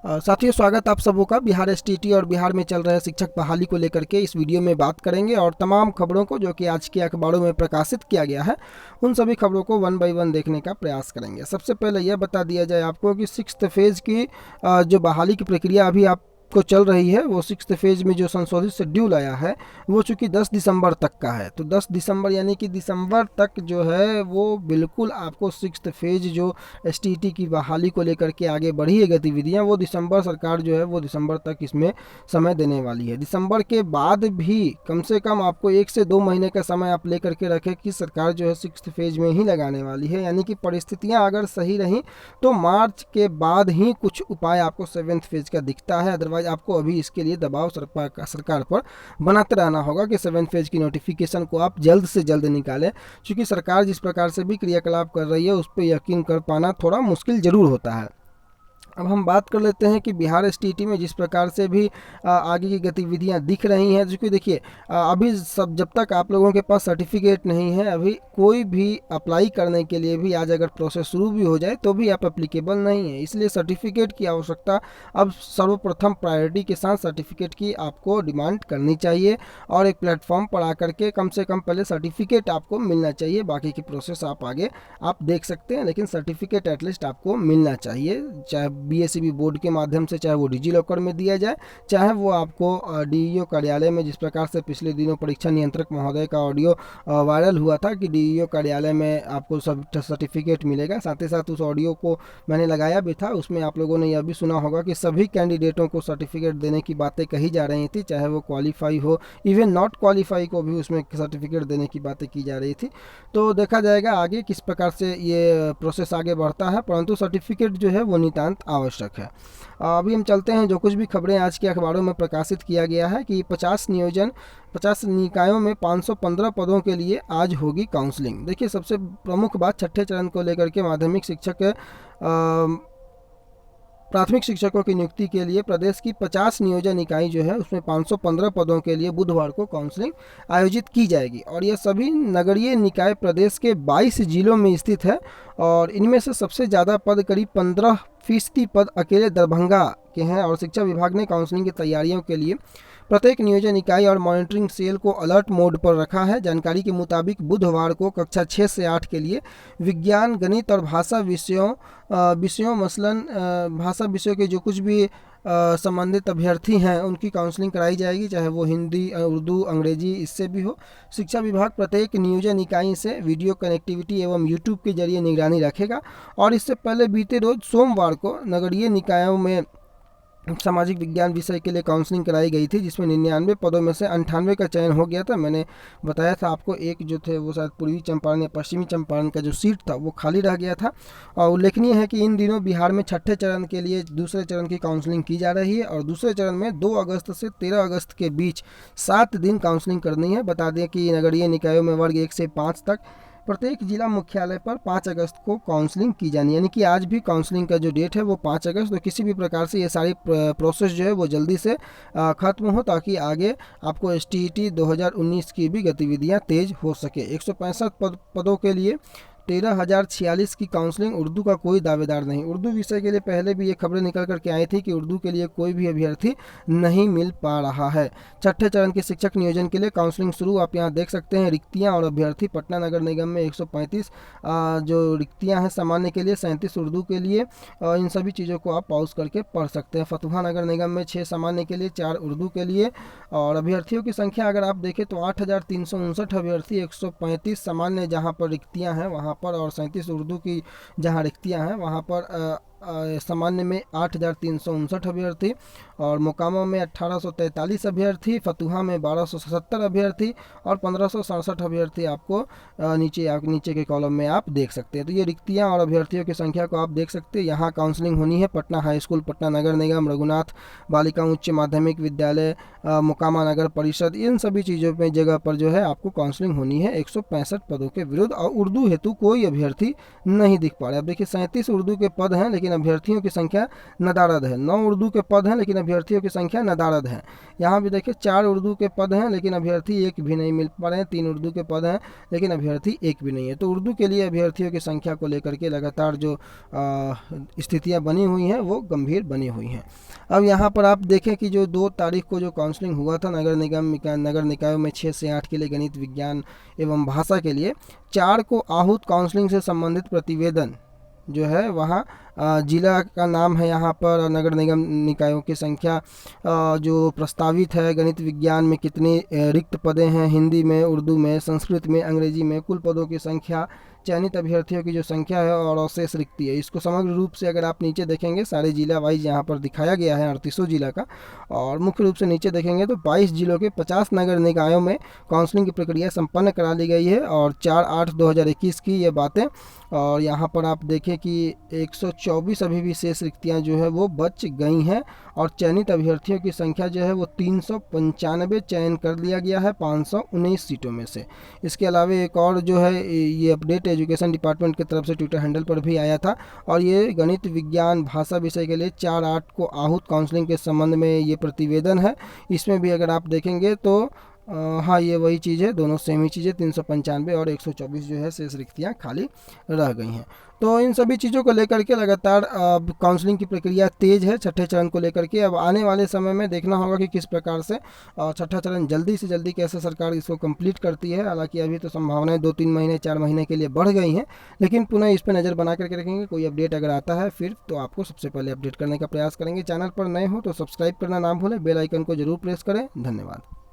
साथियों, स्वागत आप सबों का बिहार एसटीटी और बिहार में चल रहे शिक्षक बहाली को लेकर के इस वीडियो में बात करेंगे और तमाम खबरों को जो कि आज के अखबारों में प्रकाशित किया गया है उन सभी खबरों को वन बाय वन देखने का प्रयास करेंगे। सबसे पहले यह बता दिया जाए आपको कि सिक्स्थ फेज़ की जो बहाली की प्रक्रिया अभी आप को चल रही है, वो सिक्स्थ फेज़ में जो संशोधित शेड्यूल आया है वो चूँकि 10 दिसंबर तक का है। तो 10 दिसंबर यानी कि दिसंबर तक जो है वो बिल्कुल आपको सिक्स्थ फेज़ जो एसटीटी की बहाली को लेकर के आगे बढ़ी है गतिविधियां, वो दिसंबर सरकार जो है वो दिसंबर तक इसमें समय देने वाली है। दिसंबर के बाद भी कम से कम आपको 1 से 2 महीने का समय आप लेकर के रखें कि सरकार जो है सिक्स्थ फेज़ में ही लगाने वाली है। यानी कि परिस्थितियाँ अगर सही रहीं तो मार्च के बाद ही कुछ उपाय आपको सेवेंथ फेज़ का दिखता है। अदरवाइज आपको अभी इसके लिए दबाव सरकार पर बनाते रहना होगा कि सेवेंथ फेज़ की नोटिफिकेशन को आप जल्द से जल्द निकालें, क्योंकि सरकार जिस प्रकार से भी क्रियाकलाप कर रही है उस पर यकीन कर पाना थोड़ा मुश्किल ज़रूर होता है। अब हम बात कर लेते हैं कि बिहार एसटीटी में जिस प्रकार से भी आगे की गतिविधियां दिख रही हैं, जो कि देखिए अभी सब जब तक आप लोगों के पास सर्टिफिकेट नहीं है, अभी कोई भी अप्लाई करने के लिए भी आज अगर प्रोसेस शुरू भी हो जाए तो भी आप एप्लीकेबल नहीं है। इसलिए सर्टिफिकेट की आवश्यकता अब सर्वप्रथम प्रायोरिटी के साथ सर्टिफिकेट की आपको डिमांड करनी चाहिए और एक प्लेटफॉर्म पर आकर के कम से कम पहले सर्टिफिकेट आपको मिलना चाहिए। बाकी की प्रोसेस आप आगे आप देख सकते हैं, लेकिन सर्टिफिकेट एटलीस्ट आपको मिलना चाहिए, चाहे बीएसईबी बोर्ड के माध्यम से, चाहे वो डिजी लॉकर में दिया जाए, चाहे वो आपको डीईओ कार्यालय में, जिस प्रकार से पिछले दिनों परीक्षा नियंत्रक महोदय का ऑडियो वायरल हुआ था कि डीईओ कार्यालय में आपको सब सर्टिफिकेट मिलेगा। साथ ही साथ उस ऑडियो को मैंने लगाया भी था, उसमें आप लोगों ने यह भी सुना होगा कि सभी कैंडिडेटों को सर्टिफिकेट देने की बातें कही जा रही थी, चाहे वो क्वालिफाई हो, इवन नॉट क्वालिफाई को भी उसमें सर्टिफिकेट देने की बातें की जा रही थी। तो देखा जाएगा आगे किस प्रकार से ये प्रोसेस आगे बढ़ता है, परंतु सर्टिफिकेट जो है वो नितांत आवश्यक है। अभी हम चलते हैं जो कुछ भी खबरें आज के अखबारों में प्रकाशित किया गया है कि 50 निकायों में 515 पदों के लिए आज होगी काउंसलिंग। देखिए, सबसे प्रमुख बात छठे चरण को लेकर के माध्यमिक शिक्षक प्राथमिक शिक्षकों की नियुक्ति के लिए प्रदेश की 50 नियोजन इकाई जो है उसमें 515 पदों के लिए बुधवार को काउंसलिंग आयोजित की जाएगी और यह सभी नगरीय निकाय प्रदेश के 22 जिलों में स्थित है और इनमें से सबसे ज़्यादा पद करीब 15% पद अकेले दरभंगा के हैं और शिक्षा विभाग ने काउंसलिंग की तैयारियों के लिए प्रत्येक नियोजन इकाई और मॉनिटरिंग सेल को अलर्ट मोड पर रखा है। जानकारी के मुताबिक बुधवार को कक्षा 6 से 8 के लिए विज्ञान, गणित और भाषा विषयों मसलन भाषा विषयों के जो कुछ भी संबंधित अभ्यर्थी हैं उनकी काउंसलिंग कराई जाएगी, चाहे वो हिंदी, उर्दू, अंग्रेजी इससे भी हो। शिक्षा विभाग प्रत्येक नियोजन इकाई से वीडियो कनेक्टिविटी एवं यूट्यूब के जरिए निगरानी रखेगा और इससे पहले बीते रोज सोमवार को नगरीय निकायों में सामाजिक विज्ञान विषय के लिए काउंसलिंग कराई गई थी, जिसमें 99 पदों में से 98 का चयन हो गया था। मैंने बताया था आपको, एक जो थे वो शायद पूर्वी चंपारण या पश्चिमी चंपारण का जो सीट था वो खाली रह गया था। और उल्लेखनीय है कि इन दिनों बिहार में छठे चरण के लिए दूसरे चरण की काउंसलिंग की जा रही है और दूसरे चरण में 2 अगस्त से 13 अगस्त के बीच 7 दिन काउंसलिंग करनी है। बता दें कि नगरीय निकायों में वर्ग 1 से 5 तक प्रत्येक जिला मुख्यालय पर 5 अगस्त को काउंसलिंग की जानी, यानी कि आज भी काउंसलिंग का जो डेट है वो 5 अगस्त। तो किसी भी प्रकार से ये सारी प्रोसेस जो है वो जल्दी से ख़त्म हो ताकि आगे आपको एसटीईटी 2019 की भी गतिविधियां तेज़ हो सके। 165 पदों के लिए 13,046 की काउंसलिंग। उर्दू का कोई दावेदार नहीं। उर्दू विषय के लिए पहले भी ये खबरें निकल करके आई थी कि उर्दू के लिए कोई भी अभ्यर्थी नहीं मिल पा रहा है। छठे चरण के शिक्षक नियोजन के लिए काउंसलिंग शुरू, आप यहाँ देख सकते हैं रिक्तियाँ और अभ्यर्थी। पटना नगर निगम में 135 जो रिक्तियाँ हैं सामान्य के लिए, 37 उर्दू के लिए। इन सभी चीज़ों को आप पॉज करके पढ़ सकते हैं। फतुहा नगर निगम में 6 सामान्य के लिए, 4 उर्दू के लिए। और अभ्यर्थियों की संख्या अगर आप देखें तो 8,359 अभ्यर्थी, 135 सामान्य जहाँ पर रिक्तियाँ हैं वहाँ पर और 37 उर्दू की जहाँ रिक्तियाँ हैं वहाँ पर सामान्य में 8,359 अभ्यर्थी और मोकामा में 1,843 अभ्यर्थी, फतुहा में 1,277 अभ्यर्थी और 1,567 अभ्यर्थी आपको नीचे के कॉलम में आप देख सकते हैं। तो ये रिक्तियाँ और अभ्यर्थियों की संख्या को आप देख सकते हैं। यहाँ काउंसलिंग होनी है पटना हाई स्कूल, पटना नगर निगम, रघुनाथ बालिका उच्च माध्यमिक विद्यालय, मोकामा नगर परिषद, इन सभी चीज़ों में जगह पर जो है आपको काउंसलिंग होनी है 165 पदों के विरुद्ध। और उर्दू हेतु कोई अभ्यर्थी नहीं दिख पा रहा है। अब देखिए 37 उर्दू के पद हैं, लेकिन लेकिन अभ्यर्थियों की संख्या नदारद है। 9 उर्दू के पद हैं लेकिन अभ्यर्थियों की संख्या नदारद है। यहाँ भी देखिए 4 उर्दू के पद हैं लेकिन अभ्यर्थी एक भी नहीं मिल पा रहे हैं। 3 उर्दू के पद हैं लेकिन अभ्यर्थी एक भी नहीं है। तो उर्दू के लिए अभ्यर्थियों की संख्या को लेकर के लगातार जो स्थितियाँ बनी हुई हैं वो गंभीर बनी हुई हैं। अब यहाँ पर आप देखें कि जो 2 तारीख को जो काउंसलिंग हुआ था नगर निकायों में 6 से 8 के लिए गणित विज्ञान एवं भाषा के लिए, 4 को आहूत काउंसलिंग से संबंधित प्रतिवेदन जो है वहाँ जिला का नाम है यहाँ पर, नगर निगम निकायों की संख्या जो प्रस्तावित है, गणित विज्ञान में कितनी रिक्त पदें हैं, हिंदी में, उर्दू में, संस्कृत में, अंग्रेजी में, कुल पदों की संख्या, चयनित अभ्यर्थियों की जो संख्या है और अवशेष रिक्ति है। इसको समग्र रूप से अगर आप नीचे देखेंगे सारे जिला वाइज यहाँ पर दिखाया गया है 38 जिला का, और मुख्य रूप से नीचे देखेंगे तो 22 जिलों के 50 नगर निकायों में काउंसलिंग की प्रक्रिया संपन्न करा ली गई है और 4/8/2021 की ये बातें। और यहाँ पर आप देखें कि 124 अभी भी शेष रिक्तियाँ जो है वो बच गई हैं और चयनित अभ्यर्थियों की संख्या जो है वो 395 चयन कर लिया गया है 519 सीटों में से। इसके अलावा एक और जो है ये अपडेट एजुकेशन डिपार्टमेंट की तरफ से ट्विटर हैंडल पर भी आया था, और ये गणित विज्ञान भाषा विषय के लिए 4/8 को आहूत काउंसलिंग के संबंध में ये प्रतिवेदन है। इसमें भी अगर आप देखेंगे तो हाँ ये वही चीज़ है, दोनों सेम ही चीज़ है। 395 और 124 जो है शेष रिक्तियाँ खाली रह गई हैं। तो इन सभी चीज़ों को लेकर के लगातार काउंसलिंग की प्रक्रिया तेज़ है छठे चरण को लेकर के। अब आने वाले समय में देखना होगा कि किस प्रकार से छठा चरण जल्दी से जल्दी कैसे सरकार इसको कंप्लीट करती है। हालांकि अभी तो संभावनाएं 2-3 महीने 4 महीने के लिए बढ़ गई हैं, लेकिन पुनः इस पर नज़र बना करके रखेंगे। कोई अपडेट अगर आता है फिर तो आपको सबसे पहले अपडेट करने का प्रयास करेंगे। चैनल पर नए हो तो सब्सक्राइब करना ना भूलें, बेल आइकन को जरूर प्रेस करें। धन्यवाद।